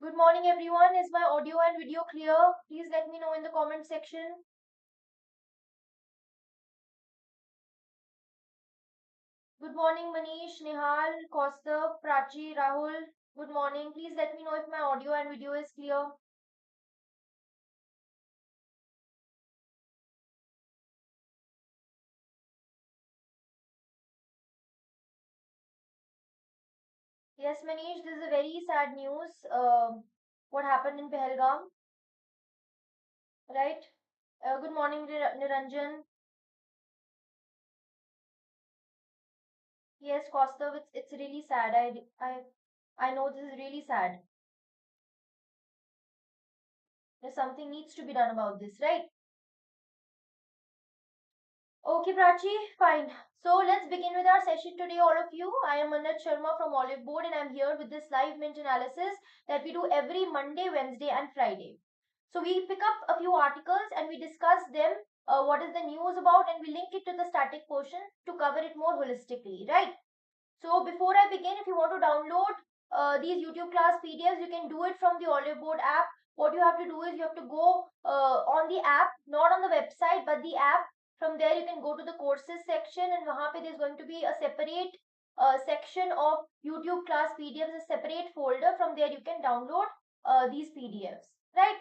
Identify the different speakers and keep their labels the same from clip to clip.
Speaker 1: Good morning, everyone. Is my audio and video clear? Please let me know in the comment section. Good morning, Manish, Nihal, Kaustav, Prachi, Rahul. Good morning. Please let me know if my audio and video is clear. Yes, Manish, this is a very sad news. What happened in Pahalgam, right? Good morning, Niranjan. Yes, Kaustav, it's really sad. I know this is really sad. There's something needs to be done about this, right? Okay, Prachi, fine. So let's begin with our session today, all of you. I am Manat Sharma from Oliveboard, and I'm here with this live mint analysis that we do every Monday, Wednesday, and Friday. So we pick up a few articles and we discuss them, what is the news about, and we link it to the static portion to cover it more holistically, right? So before I begin, if you want to download these YouTube class PDFs, you can do it from the Oliveboard app. What you have to do is you have to go on the app, not on the website, but the app. From there, you can go to the courses section, and wahan pe there's going to be a separate section of YouTube class PDFs, a separate folder. From there, you can download these PDFs, right?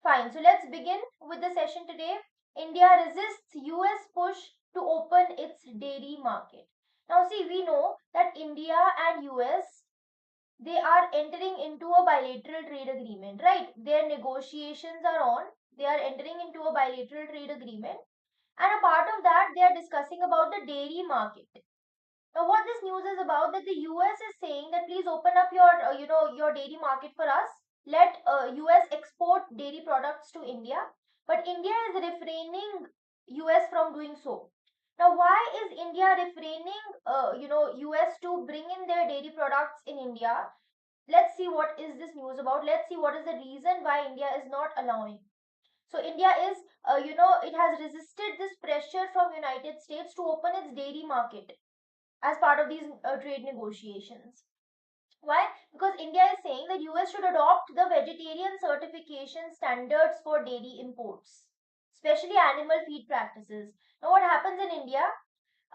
Speaker 1: Fine. So let's begin with the session today. India resists US push to open its dairy market. Now see, we know that India and US, they are entering into a bilateral trade agreement, right? Their negotiations are on. They are entering into a bilateral trade agreement. And a part of that, they are discussing about the dairy market. Now, what this news is about, that the US is saying that please open up your, your dairy market for us. Let US export dairy products to India, but India is refraining US from doing so. Now, why is India refraining, US to bring in their dairy products in India? Let's see what is this news about. Let's see what is the reason why India is not allowing. So India is, it has resisted this pressure from United States to open its dairy market as part of these trade negotiations. Why? Because India is saying that US should adopt the vegetarian certification standards for dairy imports, especially animal feed practices. Now, what happens in India?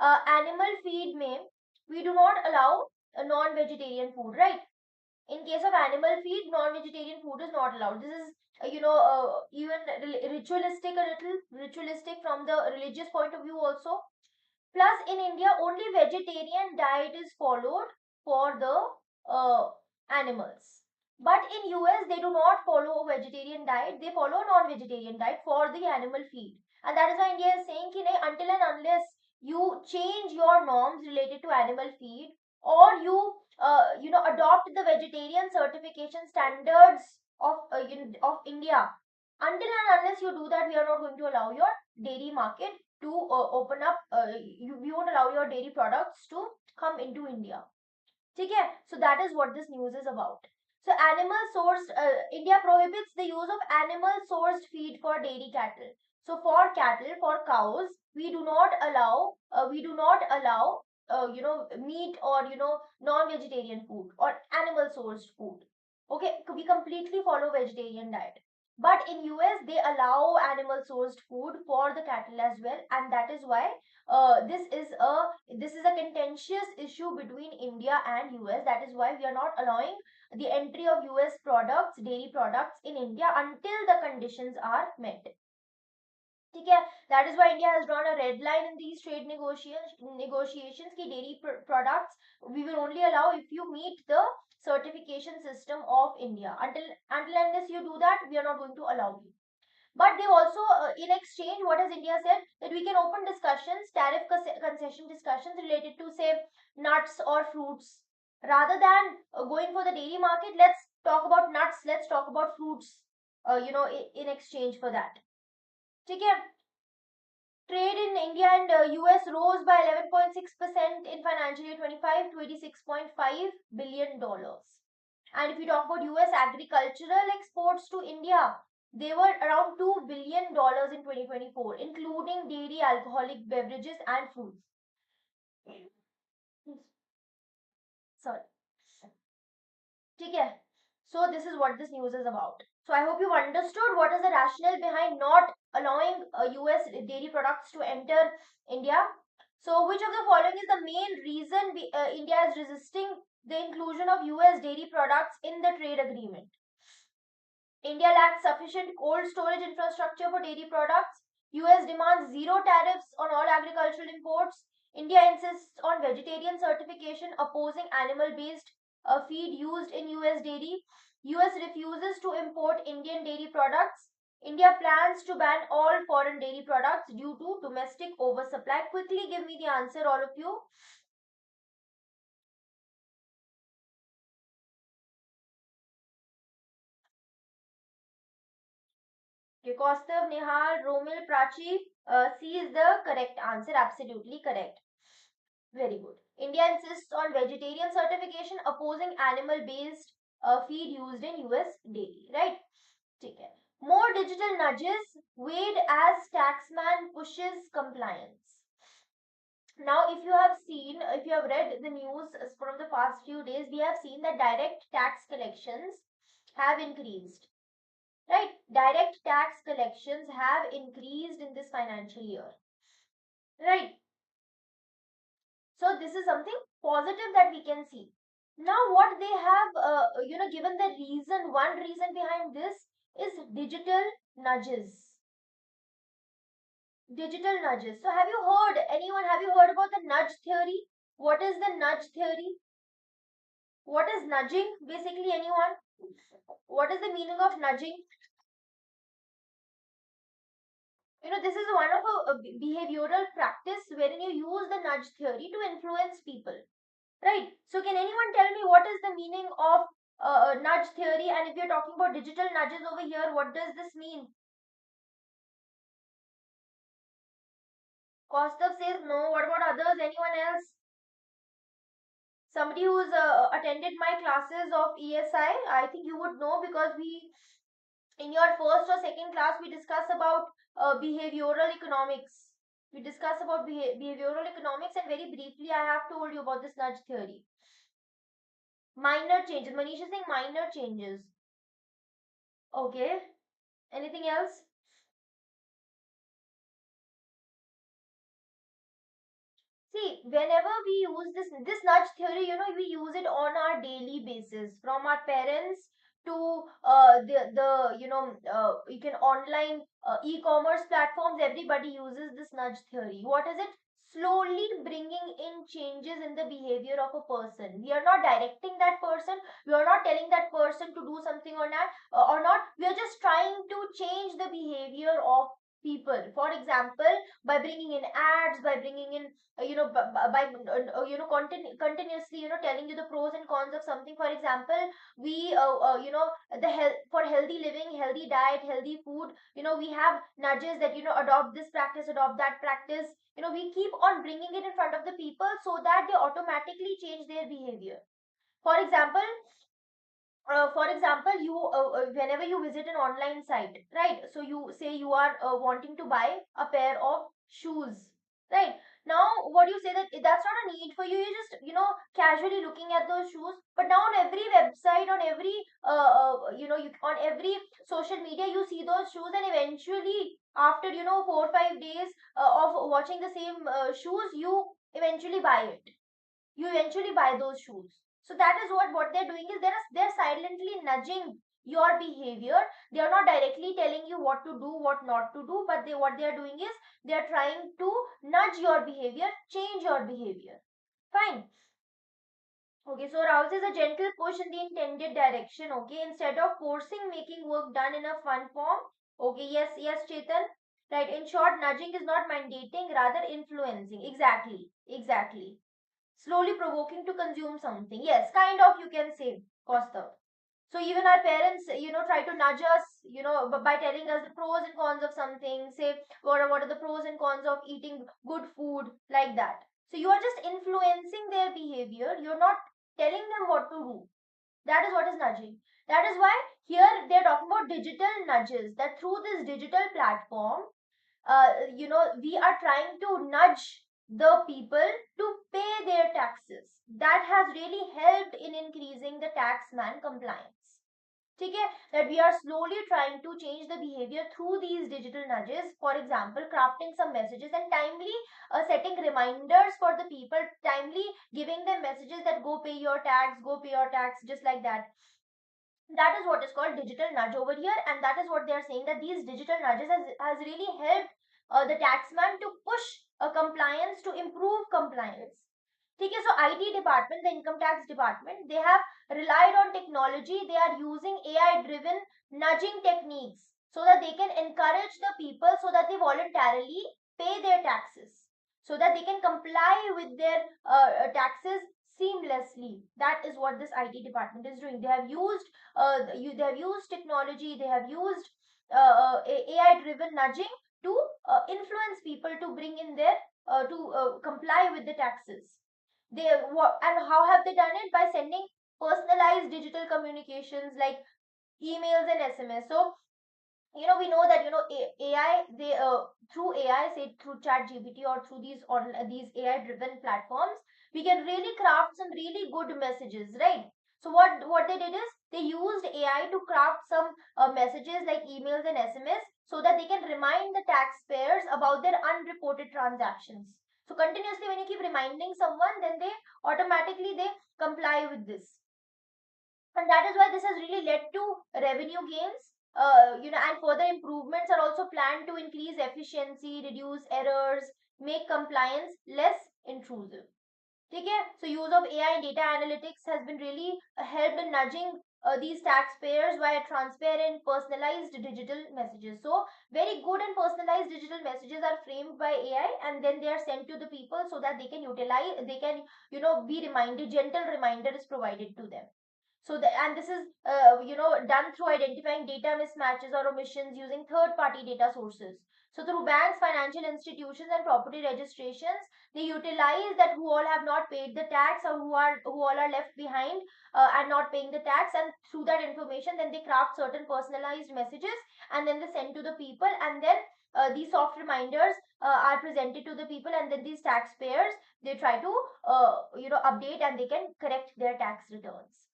Speaker 1: Animal feed may we do not allow a non-vegetarian food, right? In case of animal feed, non-vegetarian food is not allowed. This is, even ritualistic, a little ritualistic from the religious point of view also. Plus, in India, only vegetarian diet is followed for the animals. But in US, they do not follow a vegetarian diet. They follow a non-vegetarian diet for the animal feed. And that is why India is saying that until and unless you change your norms related to animal feed, or you, adopt the vegetarian certification standards of, of India, until and unless you do that, we are not going to allow your dairy market to open up. We won't allow your dairy products to come into India. Okay, so that is what this news is about. So animal sourced, India prohibits the use of animal sourced feed for dairy cattle. So for cattle, for cows, we do not allow meat, or non-vegetarian food or animal sourced food. Okay, we completely follow vegetarian diet. But in US, they allow animal sourced food for the cattle as well, and that is why this is a contentious issue between India and US. That is why we are not allowing the entry of US products, dairy products in India until the conditions are met. Okay, that is why India has drawn a red line in these trade negotiations ki dairy products we will only allow if you meet the certification system of India. Until unless you do that, we are not going to allow you. But they also, in exchange, what has India said? That we can open discussions, tariff concession discussions related to, say, nuts or fruits. Rather than going for the dairy market, let's talk about nuts, let's talk about fruits, in exchange for that. Okay. Trade in India and US rose by 11.6% in financial year 25 to $86.5 billion. And if you talk about US agricultural exports to India, they were around $2 billion in 2024, including dairy, alcoholic beverages, and fruits. Sorry. ठीक है. So this is what this news is about. So I hope you've understood what is the rationale behind not allowing US dairy products to enter India. So which of the following is the main reason India is resisting the inclusion of US dairy products in the trade agreement? India lacks sufficient cold storage infrastructure for dairy products. US demands zero tariffs on all agricultural imports. India insists on vegetarian certification opposing animal based feed used in US dairy. US refuses to import Indian dairy products. India plans to ban all foreign dairy products due to domestic oversupply. Quickly give me the answer, all of you. Okay, Kaustav, Nihal, Romil, Prachi. C is the correct answer. Absolutely correct. Very good. India insists on vegetarian certification opposing animal based feed used in US dairy. Right? Okay. More digital nudges weighed as taxman pushes compliance. Now, if you have seen, if you have read the news from the past few days, we have seen that direct tax collections have increased. Right? Direct tax collections have increased in this financial year. Right? So this is something positive that we can see. Now, what they have, given the reason, one reason behind this is digital nudges. Digital nudges. So, have you heard, anyone, have you heard about the nudge theory? What is the nudge theory? What is nudging? Basically, anyone? What is the meaning of nudging? This is one of a behavioral practice wherein you use the nudge theory to influence people. Right. So, can anyone tell me what is the meaning of nudge theory? And if you're talking about digital nudges over here, what does this mean? Kostav says no. What about others? Anyone else? Somebody who's attended my classes of ESI, I think you would know because in your first or second class, we discuss about behavioral economics. We discuss about behavioral economics, and very briefly, I have told you about this nudge theory. Minor changes. Manish is saying minor changes. Okay. Anything else? See, whenever we use this nudge theory, we use it on our daily basis, from our parents to the you can online e-commerce platforms. Everybody uses this nudge theory. What is it? Slowly bringing in changes in the behavior of a person. We are not directing that person. We are not telling that person to do something or not. We are just trying to change the behavior of people. For example, by bringing in ads, by bringing in by continuously telling you the pros and cons of something. For example, we the health for healthy living, healthy diet, healthy food, we have nudges that adopt this practice, adopt that practice. We keep on bringing it in front of the people so that they automatically change their behavior. For example, you whenever you visit an online site, right? So you say you are wanting to buy a pair of shoes, right? Now, what you say that that's not a need for you. You're just casually looking at those shoes. But now on every website, on every on every social media, you see those shoes, and eventually, after 4 or 5 days of watching the same shoes, you eventually buy it. You eventually buy those shoes. So that is what they're doing is they're silently nudging your behavior. They are not directly telling you what to do, what not to do, but what they are doing is they are trying to nudge your behavior, change your behavior. Fine. Okay, so rouse is a gentle push in the intended direction. Okay, instead of forcing, making work done in a fun form. Okay, yes, Chetan. Right. In short, nudging is not mandating, rather influencing. Exactly. Slowly provoking to consume something. Yes, kind of, you can say, Costa. So even our parents, try to nudge us, by telling us the pros and cons of something. Say, what are the pros and cons of eating good food, like that. So you are just influencing their behavior. You're not telling them what to do. That is what is nudging. That is why here they're talking about digital nudges. That through this digital platform, we are trying to nudge the people to pay their taxes. That has really helped in increasing the taxman compliance. ठीक है, that we are slowly trying to change the behavior through these digital nudges. For example, crafting some messages and timely setting reminders for the people, timely giving them messages that go pay your tax, go pay your tax, just like that. That is what is called digital nudge over here, and that is what they are saying, that these digital nudges has really helped the taxman to push compliance, to improve compliance. Okay, so IT department, the income tax department, they have relied on technology. They are using AI driven nudging techniques so that they can encourage the people so that they voluntarily pay their taxes, so that they can comply with their taxes seamlessly. That is what this IT department is doing. They have used they have used technology, they have used AI driven nudging to influence people to bring in their to comply with the taxes. They and how have they done it? By sending personalized digital communications like emails and SMS. So we know that AI, they through AI, say through chat gpt or through these AI driven platforms, we can really craft some really good messages, right? So what they did is they used AI to craft some messages like emails and SMS so that they can remind the taxpayers about their unreported transactions. So continuously when you keep reminding someone, then they automatically they comply with this, and that is why this has really led to revenue gains. And further improvements are also planned to increase efficiency, reduce errors, make compliance less intrusive. Okay, so use of AI and data analytics has been really helped in nudging these taxpayers via transparent, personalized digital messages. So very good and personalized digital messages are framed by AI, and then they are sent to the people so that they can utilize, they can be reminded, gentle reminder is provided to them. So and this is done through identifying data mismatches or omissions using third party data sources. So through banks, financial institutions and property registrations, they utilize that who all have not paid the tax, or who all are left behind and not paying the tax, and through that information then they craft certain personalized messages and then they send to the people, and then these soft reminders are presented to the people, and then these taxpayers, they try to update and they can correct their tax returns.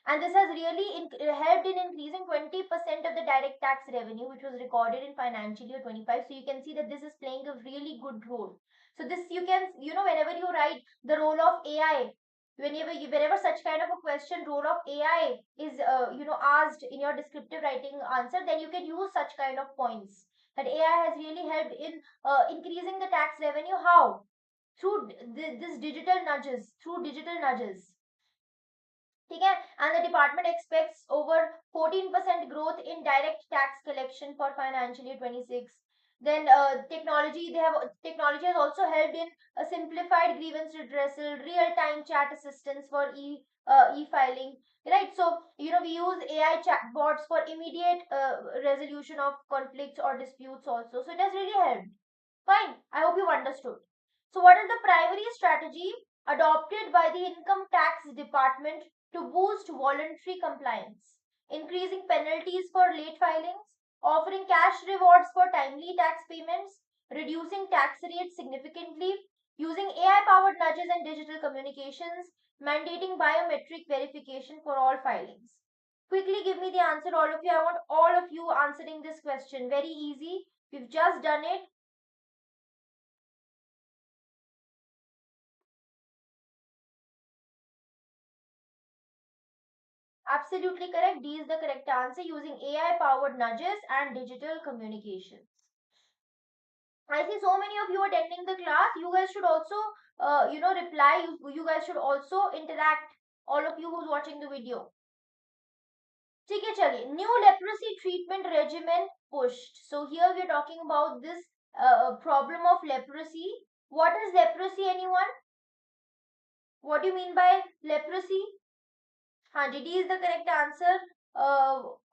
Speaker 1: And this has really helped in increasing 20% of the direct tax revenue which was recorded in financial year 25. So you can see that this is playing a really good role. So this, you can, whenever you write the role of AI, whenever such kind of a question, role of AI is asked in your descriptive writing answer, then you can use such kind of points, that AI has really helped in increasing the tax revenue. How? Through this digital nudges, through digital nudges. Okay, and the department expects over 14% growth in direct tax collection for financial year 26. Then technology has also helped in a simplified grievance redressal, real-time chat assistance for e-filing, right? So we use AI chatbots for immediate resolution of conflicts or disputes also. So it has really helped. Fine, I hope you've understood. So what is the primary strategy adopted by the income tax department to boost voluntary compliance? Increasing penalties for late filings, offering cash rewards for timely tax payments, reducing tax rates significantly, using AI powered nudges and digital communications, mandating biometric verification for all filings. Quickly give me the answer, all of you. I want all of you answering this question. Very easy. We've just done it. Absolutely correct. D is the correct answer, using AI powered nudges and digital communications. I see so many of you attending the class. You guys should also, reply. You guys should also interact. All of you who's watching the video. ठीक है चलिए, new leprosy treatment regimen pushed. So here we are talking about this problem of leprosy. What is leprosy, anyone? What do you mean by leprosy? हाँ जी, D is the correct answer.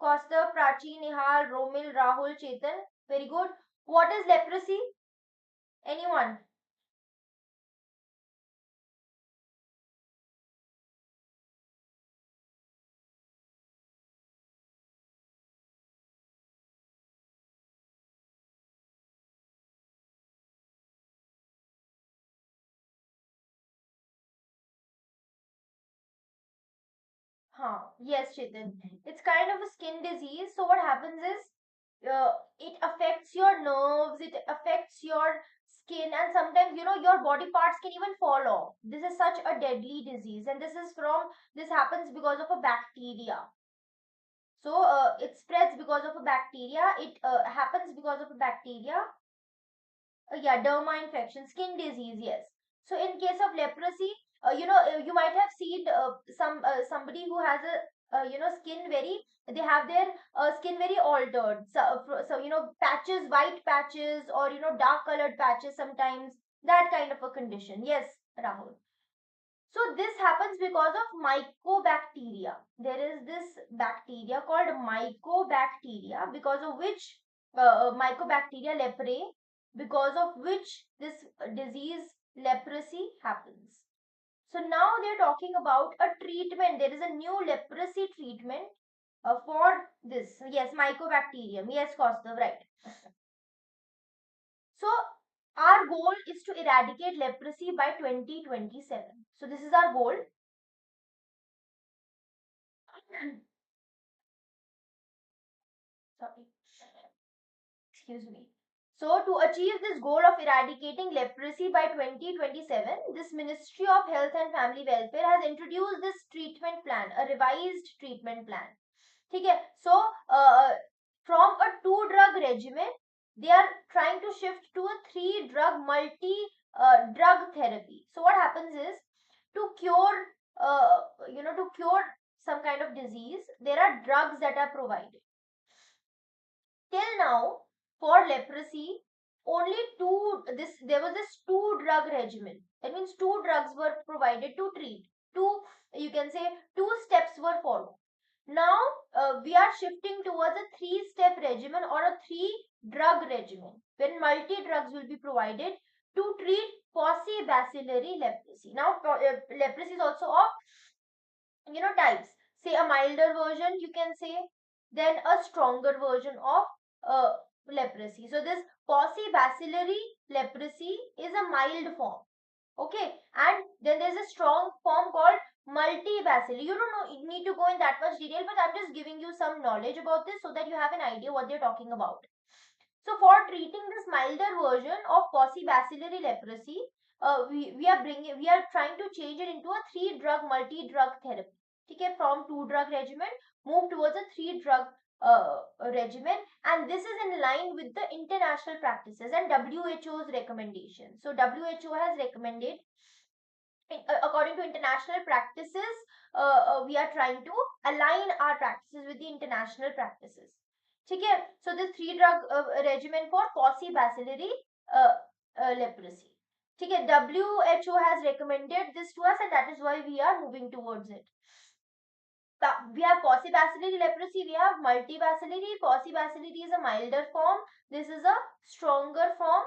Speaker 1: Kaustav, Prachi, Nihal, Romil, Rahul, Chetan. Very good. What is leprosy? Anyone? Yes, Chetan. It's kind of a skin disease. So what happens is, it affects your nerves, it affects your skin, and sometimes your body parts can even fall off. This is such a deadly disease, and this happens because of a bacteria. So it spreads because of a bacteria. It happens because of a bacteria. Yeah, derma infection, skin disease. Yes. So in case of leprosy, you might have seen somebody who has a skin very. They have their skin very altered. So patches, white patches, or dark colored patches sometimes. That kind of a condition. Yes, Rahul. So this happens because of mycobacteria. There is this bacteria called mycobacteria, because of which mycobacteria leprae, because of which this disease leprosy happens. So now they're talking about a treatment. There is a new leprosy treatment for this. Yes, mycobacterium. Yes, Kaustav, right. So our goal is to eradicate leprosy by 2027. So this is our goal. Sorry, excuse me. So, to achieve this goal of eradicating leprosy by 2027, this Ministry of Health and Family Welfare has introduced this treatment plan, a revised treatment plan. Okay, so from a two-drug regimen, they are trying to shift to a three-drug multi-drug therapy. So, what happens is, to cure, to cure some kind of disease, there are drugs that are provided. Till now, for leprosy, only there was this two drug regimen. That means two drugs were provided to treat. You can say, two steps were followed. Now we are shifting towards a three-step regimen or a three-drug regimen, when multi-drugs will be provided to treat paucibacillary leprosy. Now, leprosy is also of types. Say a milder version, you can say, then a stronger version of uh, leprosy. So this paucibacillary leprosy is a mild form. Okay, and then there's a strong form called multibacillary. You don't know, you need to go in that much detail, but I'm just giving you some knowledge about this so that you have an idea what they're talking about. So for treating this milder version of paucibacillary leprosy, we are trying to change it into a three-drug multi-drug therapy. Okay, from two-drug regimen, move towards a three-drug regimen, and this is in line with the international practices and WHO's recommendation. So WHO has recommended, according to international practices, we are trying to align our practices with the international practices. Okay, so this three drug regimen for paucibacillary leprosy. Okay, WHO has recommended this to us, and that is why we are moving towards it. We have paucibacillary leprosy, we have multibacillary. Paucibacillary is a milder form, this is a stronger form.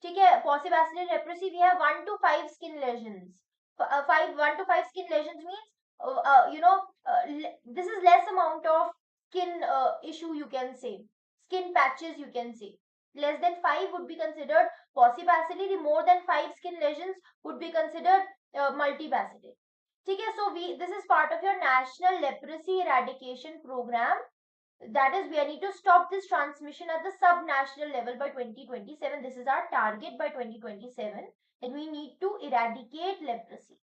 Speaker 1: Okay, paucibacillary leprosy, we have 1 to 5 skin lesions. 1 to 5 skin lesions means, this is less amount of skin issue, you can say. Skin patches, you can say. Less than 5 would be considered paucibacillary, more than 5 skin lesions would be considered multibacillary. ठीक है, so this is part of your national leprosy eradication program. That is, we need to stop this transmission at the sub-national level by 2027. This is our target by 2027, and we need to eradicate leprosy.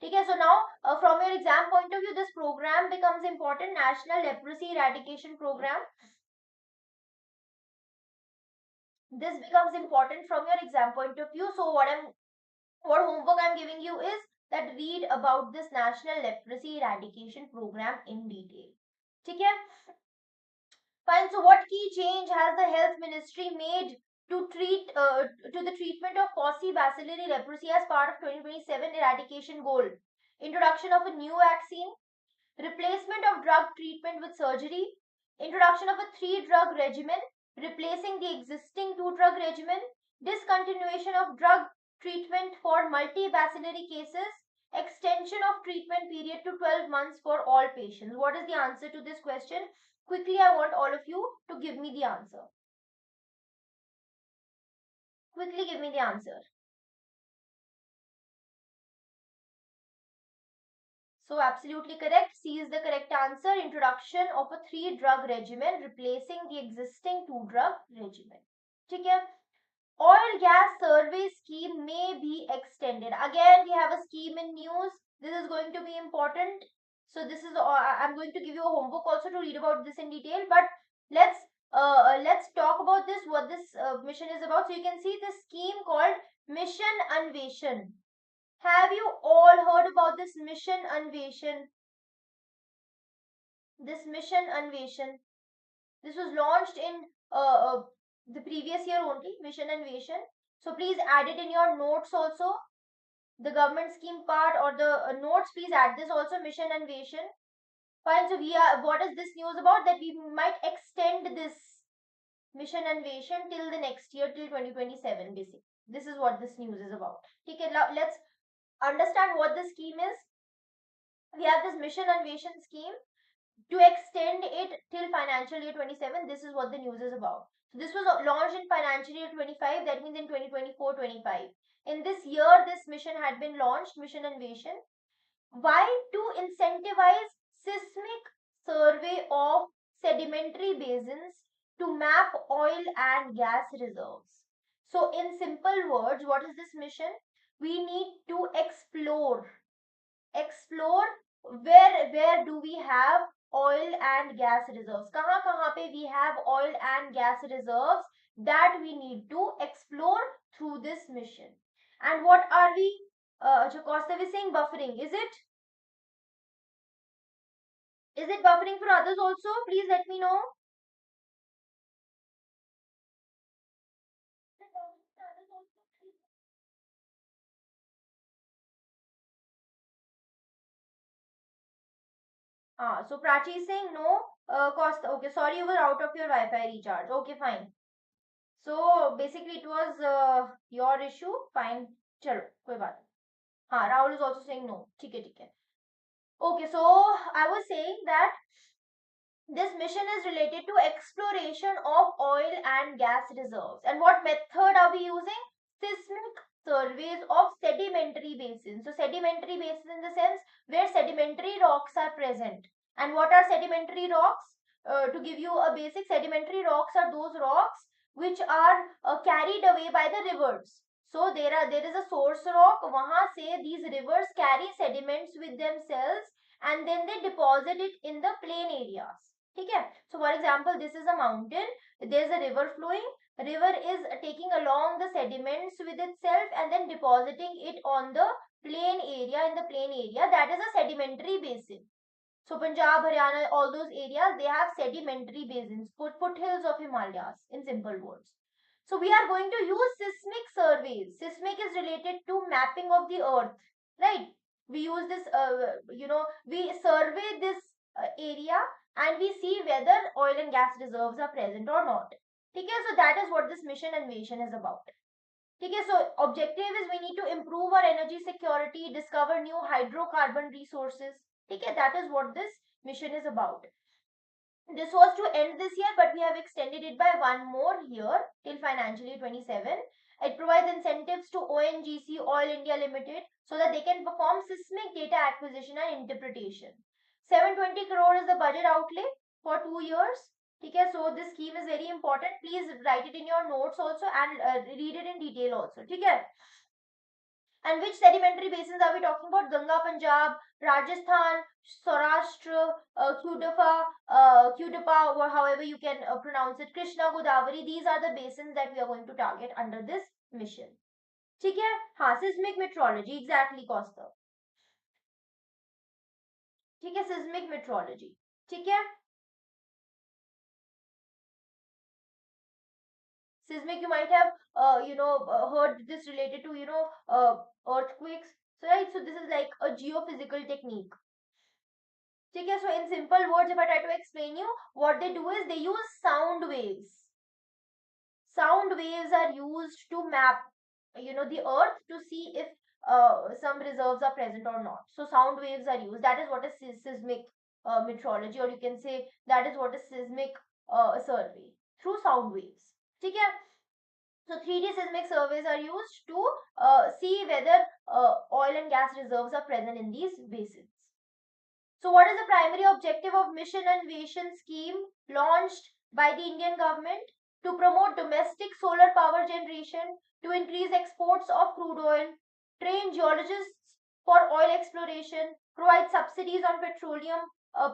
Speaker 1: Okay, so now from your exam point of view, this program becomes important, National Leprosy Eradication Program. This becomes important from your exam point of view. So what homework I'm giving you is that read about this National Leprosy Eradication Program in detail. Okay? Fine. So what key change has the Health Ministry made to the treatment of paucibacillary leprosy as part of 2027 eradication goal? Introduction of a new vaccine, replacement of drug treatment with surgery, introduction of a three-drug regimen, replacing the existing two-drug regimen, discontinuation of drug treatment for multibacillary cases, extension of treatment period to 12 months for all patients. What is the answer to this question? Quickly, I want all of you to give me the answer. Quickly give me the answer. So absolutely correct. C is the correct answer. Introduction of a 3-drug regimen replacing the existing 2-drug regimen. ठीक है. Oil gas survey scheme may be extended. Again, we have a scheme in news. This is going to be important. So this is I'm going to give you a homework also to read about this in detail. But let's talk about this. What this mission is about. So you can see the scheme called Mission Anveshan. Have you all heard about this Mission Anveshan? This Mission Anveshan. This was launched in the previous year only, Mission Anveshan. So please add it in your notes also. The government scheme part or the notes, please add this also, Mission Anveshan. Fine, so what is this news about? That we might extend this Mission Anveshan till the next year, till 2027 basically. This is what this news is about. Okay, now let's understand what the scheme is. We have this Mission Anveshan scheme to extend it till financial year 27. This is what the news is about. So this was launched in financial year 25, that means in 2024-25. In this year, this mission had been launched, Mission Anveshan. Why? To incentivize seismic survey of sedimentary basins to map oil and gas reserves. So in simple words, what is this mission? We need to explore where do we have oil and gas reserves, kahan pe we have oil and gas reserves, that we need to explore through this mission. And what are we Costa is saying buffering, is it buffering for others also? Please let me know. So Prachi is saying no. Costa, okay, sorry, you were out of your Wi-Fi recharge. Okay, fine. So basically it was your issue. Fine. Chalo, koi baat nahi. Rahul is also saying no. ठीक है, ठीक है. Okay, so I was saying that this mission is related to exploration of oil and gas reserves. And what method are we using? Seismic surveys of sedimentary basins. So sedimentary basins in the sense where sedimentary rocks are present. And what are sedimentary rocks? To give you a basic, sedimentary rocks are those rocks which are carried away by the rivers. So there is a source rock. Wahan se these rivers carry sediments with themselves and then they deposit it in the plain areas. Okay. So for example, this is a mountain. There is a river flowing. River is taking along the sediments with itself and then depositing it on the plain area. In the plain area, that is a sedimentary basin. So Punjab, Haryana, all those areas, they have sedimentary basins, foothills of Himalayas, in simple words. So we are going to use seismic surveys. Seismic is related to mapping of the earth, right? We use this, we survey this area and we see whether oil and gas reserves are present or not. Okay, so that is what this mission Anveshan is about. Okay, so objective is we need to improve our energy security, discover new hydrocarbon resources. Okay, that is what this mission is about. This was to end this year, but we have extended it by one more year till financial year 27. It provides incentives to ONGC, Oil India Limited, so that they can perform seismic data acquisition and interpretation. 720 crore is the budget outlay for 2 years. Okay, so this scheme is very important. Please write it in your notes also and read it in detail also. Okay. And which sedimentary basins are we talking about? Ganga, Punjab, Rajasthan, Saurashtra, Kudapa, or however you can pronounce it, Krishna, Godavari. These are the basins that we are going to target under this mission. ठीक है? हाँ, seismic metrology, exactly, Costa. ठीक है, seismic metrology. ठीक है? Seismic, you might have heard this related to earthquakes. So right, so this is like a geophysical technique. Okay, so in simple words, if I try to explain you, what they do is they use sound waves. Sound waves are used to map, the earth to see if some reserves are present or not. So sound waves are used. That is what is seismic metrology, or you can say that is what is seismic survey through sound waves. Okay? So 3D seismic surveys are used to see whether oil and gas reserves are present in these basins. So what is the primary objective of Mission Innovation Scheme launched by the Indian government? To promote domestic solar power generation, to increase exports of crude oil, train geologists for oil exploration, provide subsidies on petroleum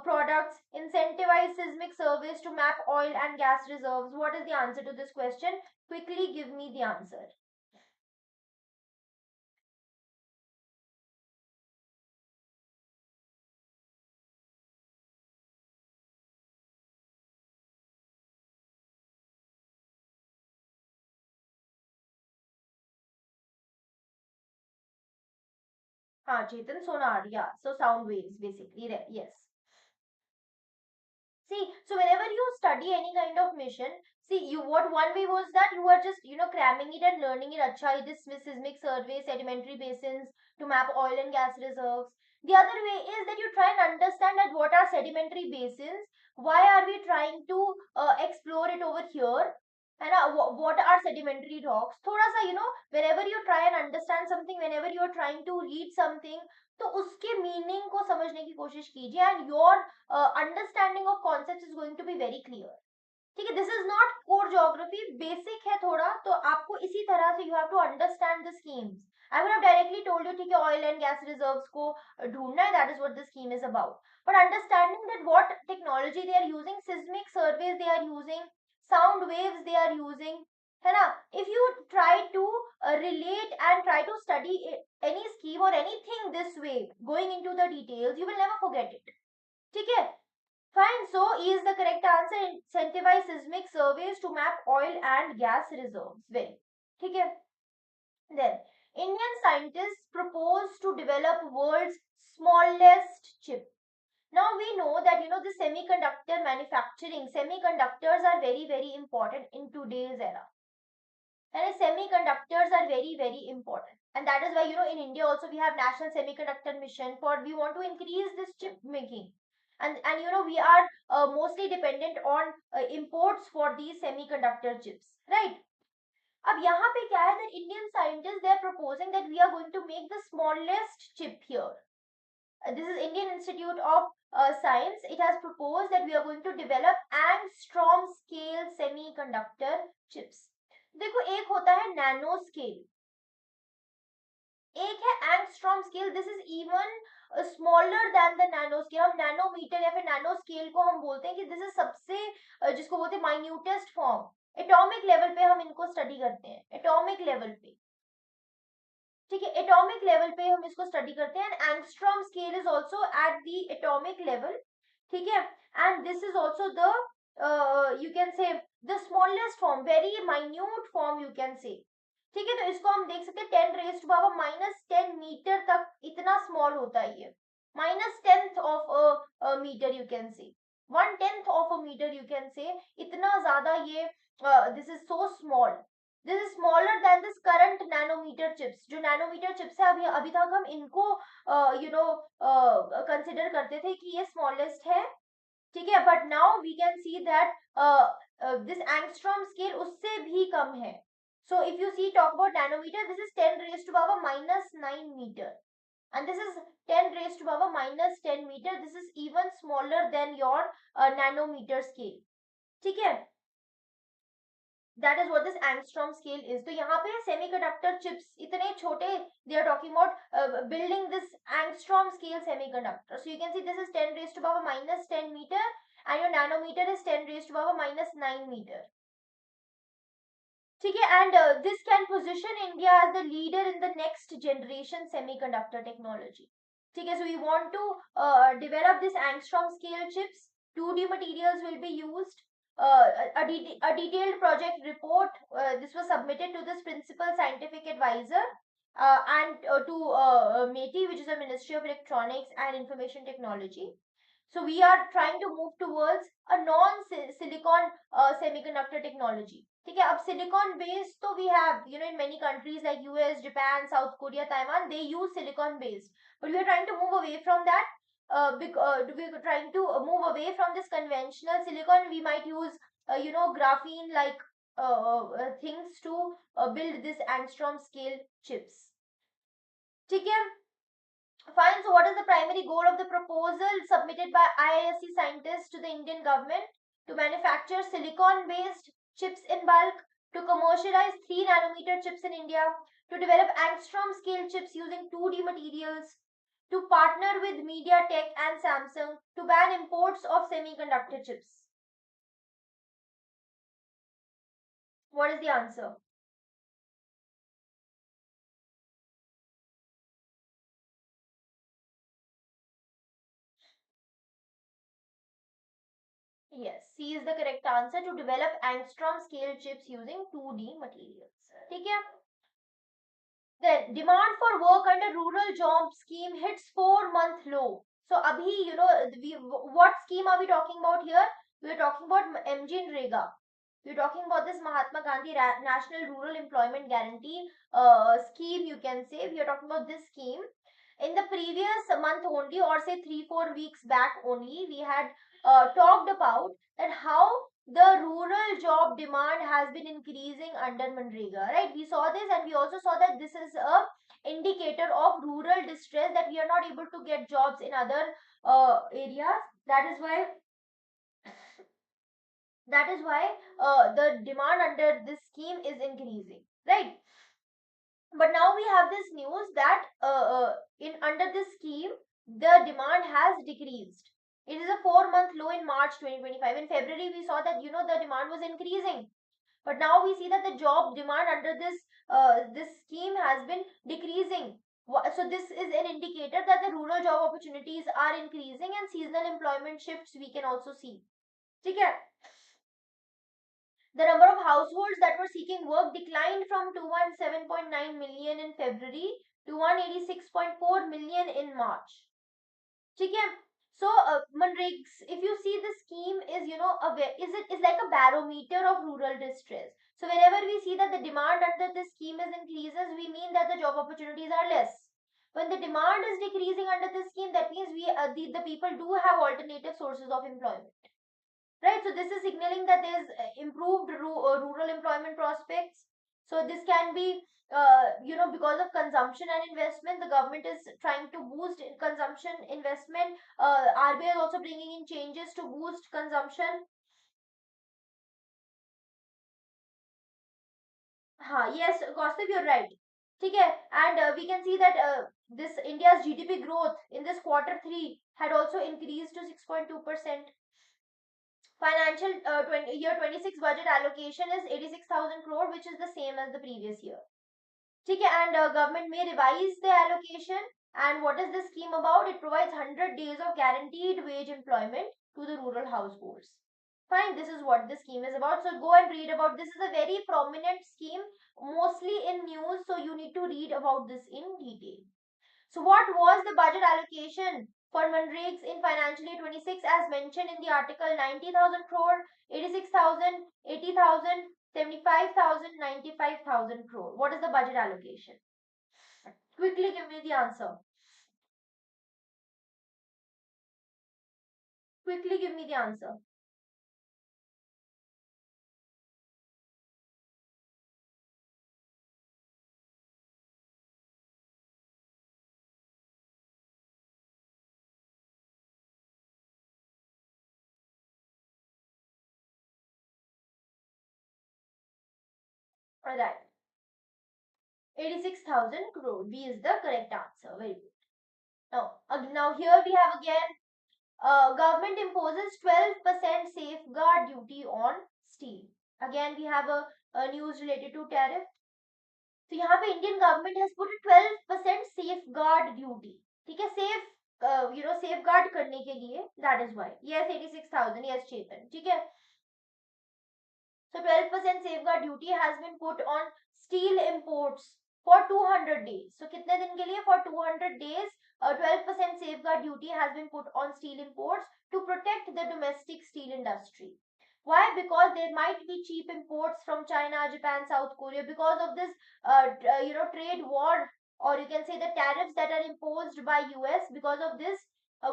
Speaker 1: products, incentivize seismic surveys to map oil and gas reserves. What is the answer to this question? Quickly give me the answer. Chetan, sonar, yeah. So sound waves, basically. Yes. See, so whenever you study any kind of mission, see, you what one way was that you were just cramming it and learning it. Acha, this seismic survey, sedimentary basins to map oil and gas reserves. The other way is that you try and understand that what are sedimentary basins, why are we trying to explore it over here, and what are sedimentary rocks. थोड़ा सा whenever you try and understand something, whenever you are trying to read something, तो उसके meaning को समझने की कोशिश कीजिए and your understanding of concept is going to be very clear. ठीक है, this is not core geography, basic है थोड़ा, तो आपको इसी तरह से you have to understand the schemes. I would have directly told you ठीक है ऑयल एंड गैस रिजर्व्स को ढूंढना है, that is what the scheme is about. But understanding that what technology they are using, seismic surveys they are using, sound waves they are using, है ना. If you try to relate and try to study any scheme or anything this way, going into the details, you will never forget it. ठीक है. Fine. So E is the correct answer. Incentivize seismic surveys to map oil and gas reserves. Well, ठीक है. Then Indian scientists propose to develop world's smallest chip. Now we know that the semiconductor manufacturing, semiconductors are very important in today's era. And semiconductors are very important, and that is why in India also we have national semiconductor mission, for we want to increase this chip making. And we are mostly dependent on imports for these semiconductor chips, right? अब यहाँ पे क्या है that Indian scientists, they are proposing that we are going to make the smallest chip here. This is Indian Institute of Science. It has proposed that we are going to develop Angstrom-scale semiconductor chips. देखो, एक होता है nano scale, एक है angstrom scale. This is even smaller than the nano scale. हम nanometre या फिर nano scale को हम बोलते हैं कि दिस इज सबसे जिसको बोलते हैं माइन्यूटेस्ट फॉर्म. एटॉमिक लेवल पे हम इनको स्टडी करते हैं, एटॉमिक लेवल पे. ठीक है, एटॉमिक लेवल पे हम इसको स्टडी करते हैं. And angstrom scale is also at the atomic level. ठीक है, and this is also the you can से the smallest form, very minute form you can से. ठीक है, तो इसको हम देख सकते हैं 10 रेज टू पावर -10 मीटर तक, इतना स्मॉल होता है ये. -10th of metre you can say, 1/10 of a metre you can say, इतना ज्यादा ये. This is so small. This is smaller than this current nanometre chips. जो नैनोमीटर चिप्स है, अभी अभी तक हम इनको कंसिडर करते थे कि ये स्मॉलेस्ट है. ठीक है, but now we can see that this angstrom scale उससे भी कम है. So if you see talk about nanometer, this is 10 raised to power -9 meter, and this is 10 raised to power -10 meter. This is even smaller than your nanometer scale. ठीक है, that is what this angstrom scale is. तो यहाँ पे semiconductor chips इतने छोटे, they are talking about building this angstrom scale semiconductor. So you can see this is 10 raised to power -10 meter, and your nanometer is 10 raised to power -9 meter. ठीक है, and this can position India as the leader in the next generation semiconductor technology. ठीक है, so we want to develop this angstrom scale chips. 2D materials will be used. A detailed project report, this was submitted to this principal scientific advisor and to METI, which is the Ministry of Electronics and Information Technology. So we are trying to move towards a non-silicon semiconductor technology. ठीक है, अब silicon based तो we have in many countries like US, Japan, South Korea, Taiwan, they use silicon based, but we are trying to move away from that. We're trying to move away from this conventional silicon. We might use graphene like things to build this angstrom scale chips. ठीक है, Fine. So, what is the primary goal of the proposal submitted by IISc scientists to the Indian government? To manufacture silicon-based chips in bulk, to commercialize 3 nanometer chips in India, to develop Angstrom-scale chips using 2D materials, to partner with MediaTek and Samsung, to ban imports of semiconductor chips. What is the answer? Yes, C is the correct answer, to develop Angstrom-scale chips using 2D materials. ठीक है? Then demand for work under rural job scheme hits 4-month low. So abhi, what scheme are we talking about here? We are talking about MG Rega. We are talking about this Mahatma Gandhi National Rural Employment Guarantee scheme, you can say. We are talking about this scheme. In the previous month only, or say 3-4 weeks back only, we had talked about that how the rural job demand has been increasing under Manrega, right? We saw this, and we also saw that this is a indicator of rural distress, that we are not able to get jobs in other areas. That is why the demand under this scheme is increasing, right? But now we have this news that in under this scheme the demand has decreased. It is a 4-month low in March 2025. In February we saw that the demand was increasing, but now we see that the job demand under this scheme has been decreasing. So this is an indicator that the rural job opportunities are increasing, and seasonal employment shifts we can also see. Okay. The number of households that were seeking work declined from 217.9 million in February to 186.4 million in March. Okay. So, Manregs, if you see the scheme is, is like a barometer of rural distress. So, whenever we see that the demand under this scheme is increases, we mean that the job opportunities are less. When the demand is decreasing under this scheme, that means the people do have alternative sources of employment. Right, so this is signaling that there is improved rural employment prospects. So this can be, because of consumption and investment. The government is trying to boost consumption investment. RBI is also bringing in changes to boost consumption. Yes, Kaustav, you're right. Okay, and we can see that this India's GDP growth in this quarter 3 had also increased to 6.2%. Financial year 26 budget allocation is 86,000 crore, which is the same as the previous year. Okay, and government may revise the allocation. And what is this scheme about? It provides 100 days of guaranteed wage employment to the rural households. Fine, this is what the scheme is about. So go and read about this. Is a very prominent scheme, mostly in news. So you need to read about this in detail. So what was the budget allocation for Manregs in financial year 26 as mentioned in the article? 90,000 crore, 86,000, 80,000, 75,000, 95,000 crore. What is the budget allocation? Quickly give me the answer. Quickly give me the answer. Alright. 86,000 crore. B is the correct answer. Very good. Now here we have again, government imposes 12% safeguard duty on steel. Again we have a news related to tariff. तो यहाँ पे Indian government has put 12% safeguard duty. ठीक है, safeguard करने के लिए. That is why. Yes, 86,000. Yes Chetan. ठीक है. So 12% safeguard duty has been put on steel imports for 200 days. So कितने दिन के लिए? For 200 days, 12% safeguard duty has been put on steel imports to protect the domestic steel industry. Why? Because there might be cheap imports from China, Japan, South Korea because of this, trade war, or you can say the tariffs that are imposed by US. Because of this,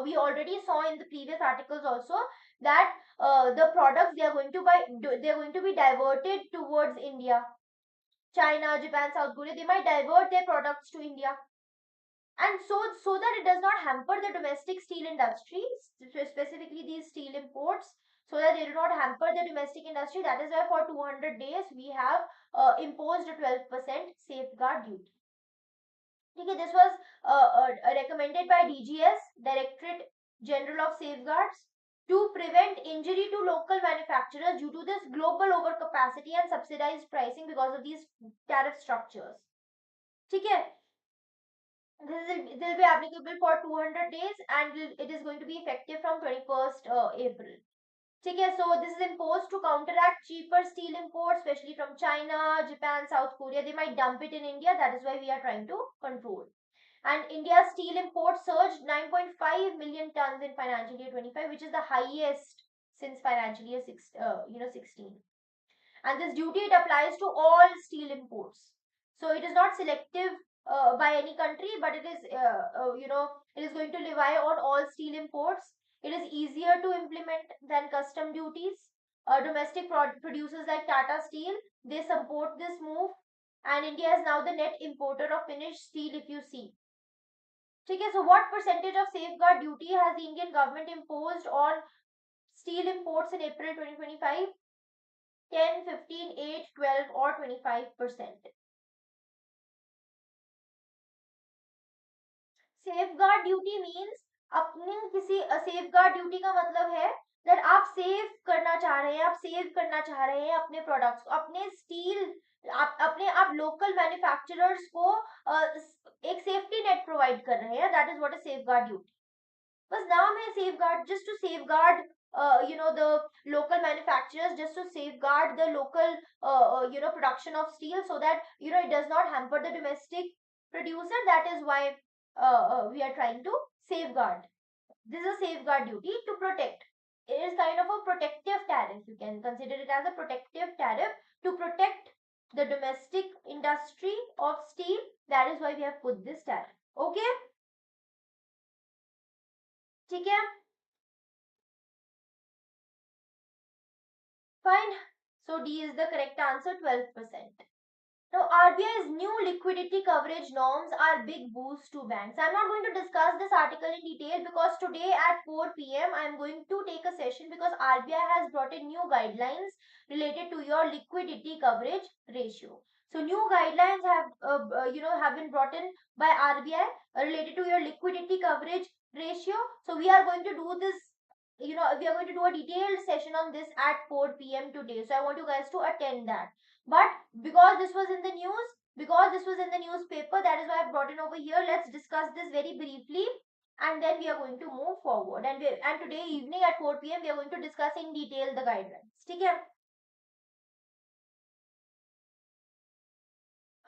Speaker 1: we already saw in the previous articles also that the products they are going to buy, they are going to be diverted towards India. China, Japan, South Korea, they might divert their products to India. and so that it does not hamper the domestic steel industry, specifically these steel imports, so that they do not hamper the domestic industry. That is why for 200 days we have imposed a 12% safeguard duty. Okay, this was recommended by DGS, Directorate General of Safeguards, to prevent injury to local manufacturers due to this global overcapacity and subsidized pricing because of these tariff structures. Okay, this will be applicable for 200 days and it is going to be effective from 21st April. Okay, so this is imposed to counteract cheaper steel imports, especially from China, Japan, South Korea. They might dump it in India. That is why we are trying to control. And India's steel imports surged 9.5 million tons in financial year 25, which is the highest since financial year 16. And this duty, it applies to all steel imports. So it is not selective by any country, but it is it is going to rely on all steel imports. It is easier to implement than custom duties. Domestic producers like Tata Steel, they support this move, and India is now the net importer of finished steel, if you see. Okay, so what percentage of safeguard duty has the Indian government imposed on steel imports in April 2025? 10, 15, 8, 12 or 25%. Safeguard duty means अपने किसी safeguard duty का मतलब है that आप save करना चाह रहे हैं, आप सेव करना चाह रहे हैं अपने प्रोडक्ट्स को, अपने स्टील आप लोकल मैन्युफैक्चरर्स को एक सेफ्टी नेट प्रोवाइड कर रहे हैं. That is what is safeguard duty. बस नाम है safeguard, just to safeguard the local manufacturers, just to safeguard the local production of steel, so that it does not hamper the domestic producer. That is why we are trying to safeguard. This is a safeguard duty to protect. It is kind of a protective tariff. You can consider it as a protective tariff to protect the domestic industry of steel. That is why we have put this tariff. Okay, ठीक है. Fine. So D is the correct answer, 12%. Now, RBI's new liquidity coverage norms are big boost to banks. I'm not going to discuss this article in detail because today at 4 p.m. I'm going to take a session because RBI has brought in new guidelines related to your liquidity coverage ratio. So new guidelines have been brought in by RBI related to your liquidity coverage ratio. So we are going to do this. We are going to do a detailed session on this at 4 p.m. today. So I want you guys to attend that. But because this was in the news, because this was in the newspaper, that is why I've brought it over here. Let's discuss this very briefly and then we are going to move forward. And today evening at 4 p.m. we are going to discuss in detail the guidelines. ठीक है?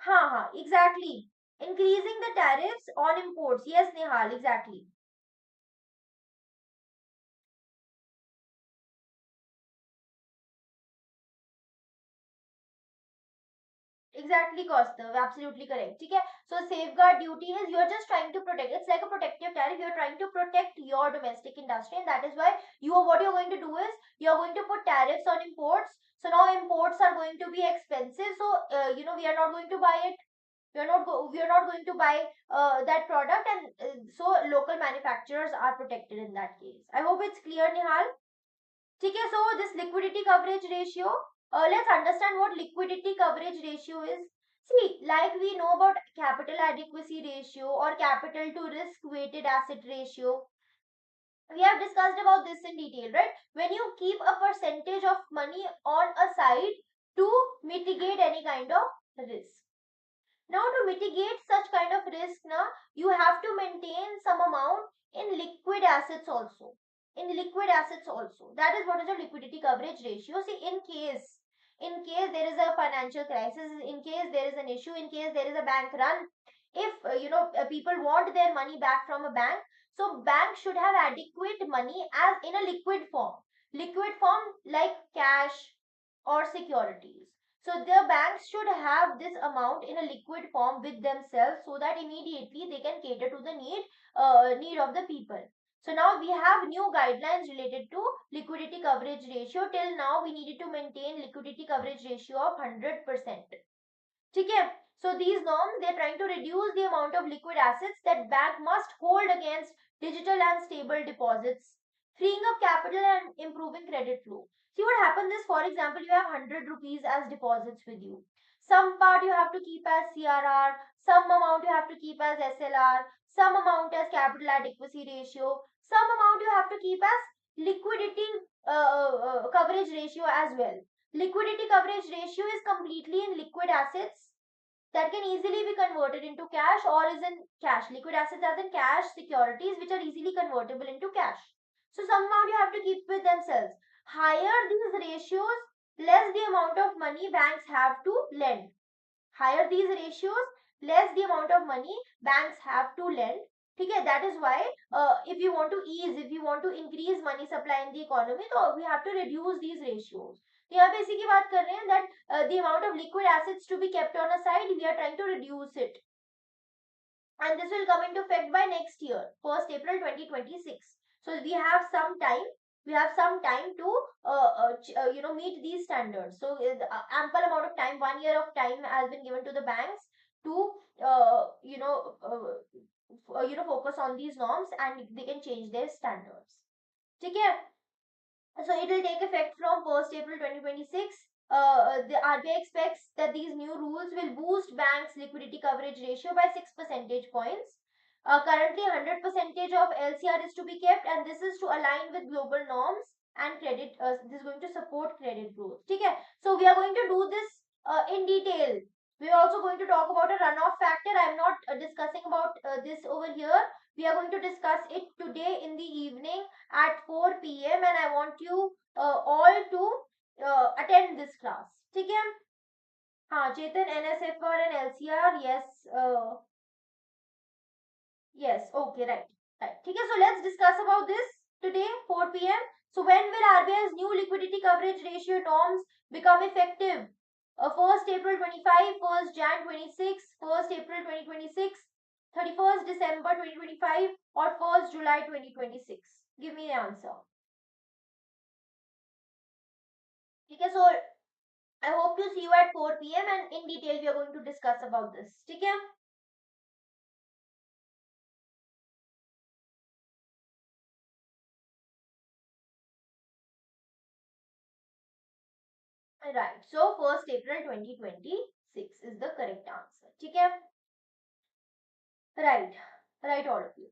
Speaker 1: हाँ, exactly. Increasing the tariffs on imports. Yes, Nehal, exactly. Exactly, Kaustav. Absolutely correct. Okay. So safeguard duty is you're just trying to protect. It's like a protective tariff. You're trying to protect your domestic industry, and that is why what you're going to do is you're going to put tariffs on imports. So now imports are going to be expensive. So we are not going to buy it. We are not going to buy that product, and so local manufacturers are protected in that case. I hope it's clear, Nihal. Okay, so this liquidity coverage ratio, let's understand what liquidity coverage ratio is. See, like we know about capital adequacy ratio or capital to risk weighted asset ratio. We have discussed about this in detail, right? When you keep a percentage of money on a side to mitigate any kind of risk. Now, to mitigate such kind of risk, you have to maintain some amount in liquid assets also. In liquid assets also. That is what is the liquidity coverage ratio. See, in case there is a financial crisis, in case there is an issue, in case there is a bank run, if people want their money back from a bank, so bank should have adequate money as in a liquid form like cash or securities. So the banks should have this amount in a liquid form with themselves so that immediately they can cater to the need of the people. So now we have new guidelines related to liquidity coverage ratio. Till now we needed to maintain liquidity coverage ratio of 100%. ठीक है. So these norms, they're trying to reduce the amount of liquid assets that bank must hold against digital and stable deposits, freeing up capital and improving credit flow. See what happens is, for example, you have 100 rupees as deposits with you. Some part you have to keep as CRR, some amount you have to keep as SLR, some amount as capital adequacy ratio, some amount you have to keep as liquidity coverage ratio as well. Liquidity coverage ratio is completely in liquid assets that can easily be converted into cash or is in cash. Liquid assets as in cash securities which are easily convertible into cash. So some amount you have to keep with themselves. Higher these ratios, less the amount of money banks have to lend. Higher these ratios, less the amount of money banks have to lend. Okay, that is why if you want to ease, if you want to increase money supply in the economy, so we have to reduce these ratios. यहाँ पे इसी की बात कर रहे हैं that the amount of liquid assets to be kept on a side, we are trying to reduce it. And this will come into effect by next year, 1st April 2026. So we have some time. We have some time to meet these standards. So ample amount of time, 1 year of time has been given to the banks to focus on these norms and they can change their standards. Okay. So it will take effect from 1st April 2026. The RBI expects that these new rules will boost banks' liquidity coverage ratio by 6 percentage points. Currently, 100 percentage of LCR is to be kept, and this is to align with global norms and credit. This is going to support credit growth. Okay, so we are going to do this in detail. We are also going to talk about a runoff factor. I am not discussing about this over here. We are going to discuss it today in the evening at 4 p.m. and I want you all to attend this class. ठीक है? हाँ, चेतन, NSFR and LCR, yes, yes, okay, right, right. ठीक है, so let's discuss about this today, 4 p.m. So when will RBI's new liquidity coverage ratio norms become effective? 1st April 25, 1st Jan 26, 1st April 2026, 31st December 2025 or 1st July 2026? Give me the answer. Okay, so I hope to see you at 4 p.m. and in detail we are going to discuss about this. Okay? Right. So 1st April 2026 is the correct answer. Okay? Right. Right, all of you.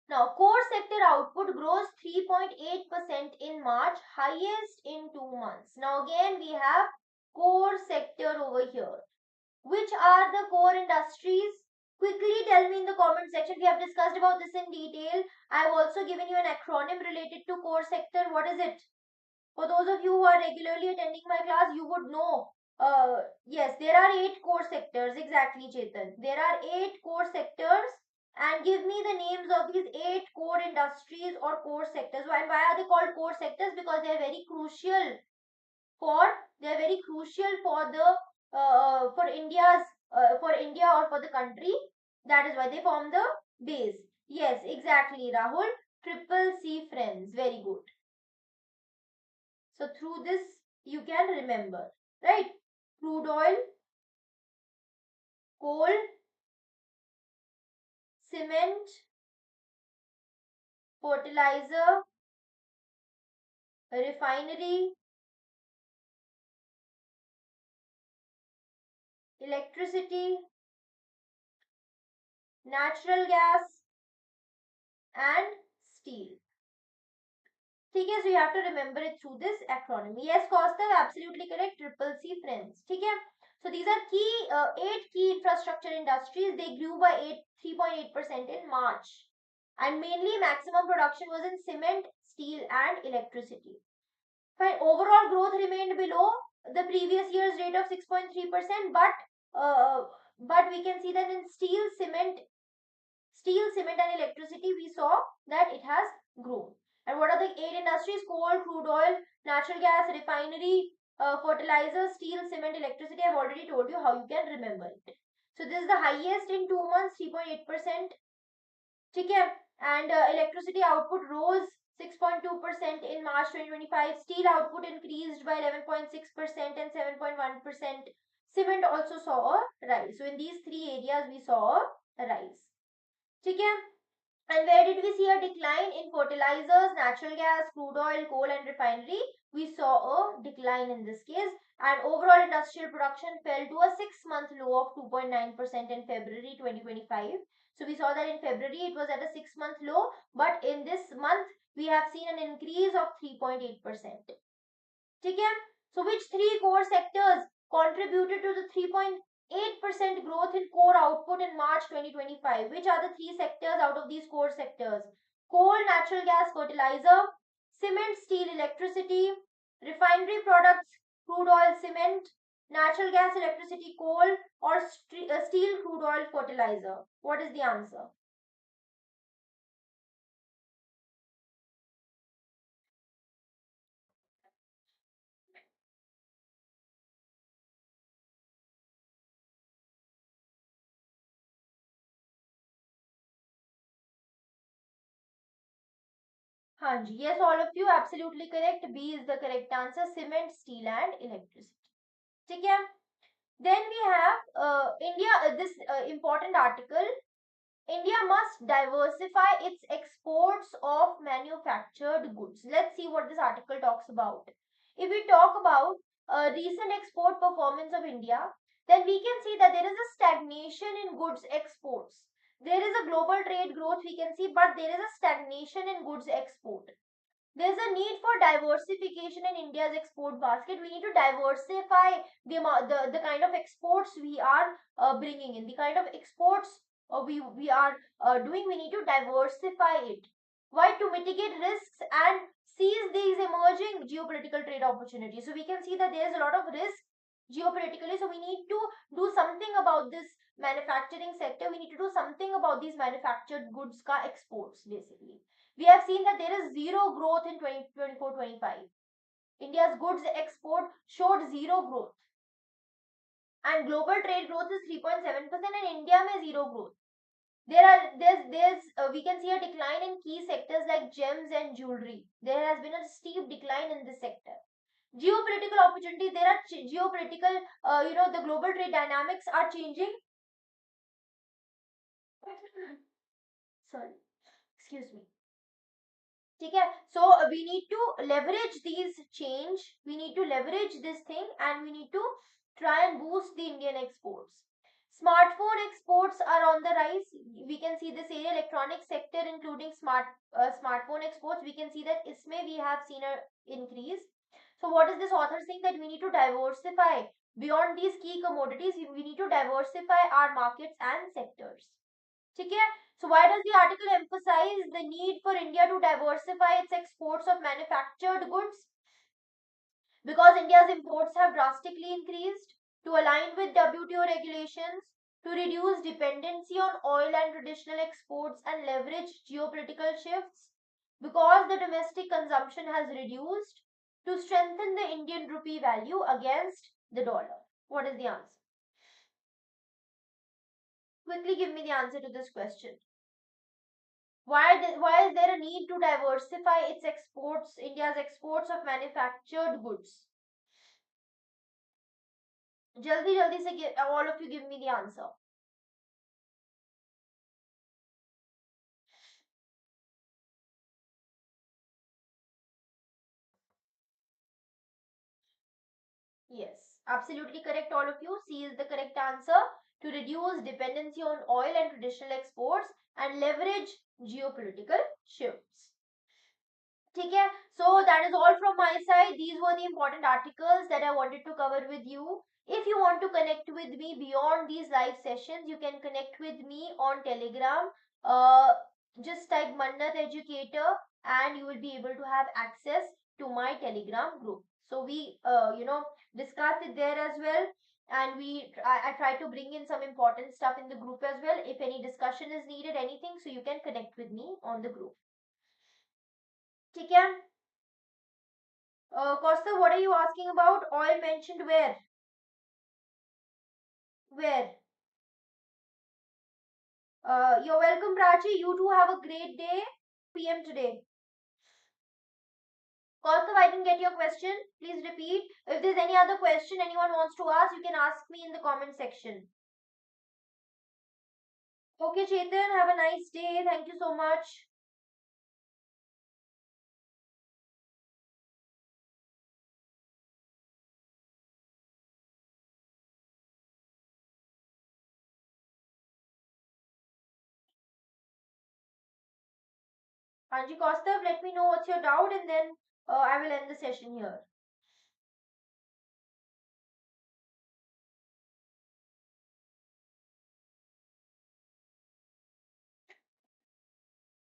Speaker 1: Now, core sector output grows 3.8% in March, highest in 2 months. Now, again, we have core sector over here. Which are the core industries? Quickly tell me in the comment section. We have discussed about this in detail. I have also given you an acronym related to core sector. What is it? For those of you who are regularly attending my class, you would know. Yes, there are 8 core sectors. Exactly, Chetan. There are 8 core sectors. And give me the names of these 8 core industries or core sectors. And why are they called core sectors? Because they are very crucial for the for India's for India or for the country. That is why they form the base. Yes, exactly, Rahul. Triple C friends. Very good. So through this you can remember, right? Crude oil, coal, cement, fertilizer, refinery, electricity, natural gas and steel. ठीक है, so you have to remember it through this acronym. Yes, Kaustav, absolutely correct. Triple C friends. ठीक है. So these are key 8 key infrastructure industries. They grew by 3.8% in March, and mainly maximum production was in cement, steel, and electricity. Fine. Overall growth remained below the previous year's rate of 6.3%, but we can see that in steel, cement and electricity, we saw that it has grown. And what are the 8 industries? Coal, crude oil, natural gas, refinery, fertilizer, steel, cement, electricity. I've already told you how you can remember it. So this is the highest in 2 months, 3.8%. Okay. And electricity output rose 6.2% in March 2025. Steel output increased by 11.6% and 7.1%. Cement also saw a rise. So in these three areas we saw a rise. Okay? And where did we see a decline? In fertilizers, natural gas, crude oil, coal and refinery. We saw a decline in this case, and overall industrial production fell to a 6-month low of 2.9% in February 2025. So we saw that in February it was at a 6-month low, but in this month we have seen an increase of 3.8%. Okay? So which three core sectors contributed to the 3.8% growth in core output in March 2025? Which are the three sectors out of these core sectors? Coal, natural gas, fertilizer, cement, steel, electricity, refinery products, crude oil, cement, natural gas, electricity, coal, or steel, crude oil, fertilizer. What is the answer? Hanji. Yes, all of you absolutely correct. B is the correct answer. Cement, steel and electricity. Okay. Then we have India, this important article. India must diversify its exports of manufactured goods. Let's see what this article talks about. If we talk about recent export performance of India, then we can see that there is a stagnation in goods exports. There is a global trade growth we can see, but there is a stagnation in goods export. There's a need for diversification in India's export basket. We need to diversify the kind of exports we are bringing in, the kind of exports we are doing. We need to diversify it. Why? To mitigate risks and seize these emerging geopolitical trade opportunities. So we can see that there's a lot of risk geopolitically. So we need to do something about this manufacturing sector. We need to do something about these manufactured goods ka exports basically. We have seen that there is zero growth in 2024-25. India's goods export showed zero growth, and global trade growth is 3.7%, and India may zero growth. We can see a decline in key sectors like gems and jewelry. There has been a steep decline in this sector. Geopolitical opportunities. There are geopolitical, the global trade dynamics are changing. Sorry, excuse me. Okay, so we need to leverage these change, we need to leverage this thing, and we need to try and boost the Indian exports. Smartphone exports are on the rise. We can see this area, electronic sector including smartphone exports. We can see that isme we have seen a increase. So what is this author saying? That we need to diversify beyond these key commodities. We need to diversify our markets and sectors. Okay? So why does the article emphasize the need for India to diversify its exports of manufactured goods? Because India's imports have drastically increased to align with WTO regulations, to reduce dependency on oil and traditional exports and leverage geopolitical shifts, because the domestic consumption has reduced, to strengthen the Indian rupee value against the dollar. What is the answer? Quickly give me the answer to this question. Why is there a need to diversify its exports, India's exports of manufactured goods? Jaldi jaldi se all of you give me the answer. Yes, absolutely correct, all of you. C is the correct answer. To reduce dependency on oil and traditional exports and leverage geopolitical shifts. Okay, so that is all from my side. These were the important articles that I wanted to cover with you. If you want to connect with me beyond these live sessions, you can connect with me on Telegram. Just type Mannat Educator and you will be able to have access to my Telegram group. So we, discuss it there as well. And I try to bring in some important stuff in the group as well. If any discussion is needed, anything, so you can connect with me on the group. ठीक है? Costa, what are you asking about? Oil mentioned where? Where? You're welcome, Prachi. You too have a great day. PM today. Kaustav, I didn't get your question. Please repeat. If there's any other question anyone wants to ask, you can ask me in the comment section. Okay, Chetan, have a nice day. Thank you so much. Anji Kaustav, let me know what's your doubt and then I will end the session here.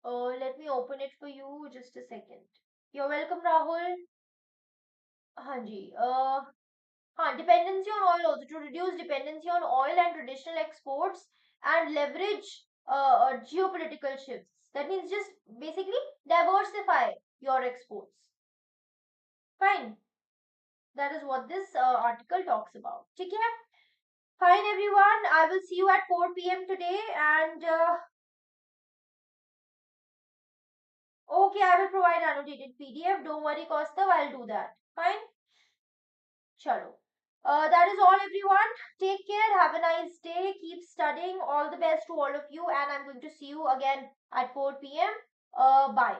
Speaker 1: Let me open it for you. Just a second. You're welcome, Rahul. Hanji. Dependency on oil also to reduce dependency on oil and traditional exports and leverage geopolitical shifts. That means just basically diversify your exports. Fine. That is what this article talks about. Okay? Fine, everyone. I will see you at 4 p.m. today. And okay, I will provide annotated PDF. Don't worry, Kaustav. I'll do that. Fine. Chalo. That is all, everyone. Take care. Have a nice day. Keep studying. All the best to all of you. And I'm going to see you again at 4 p.m. Bye.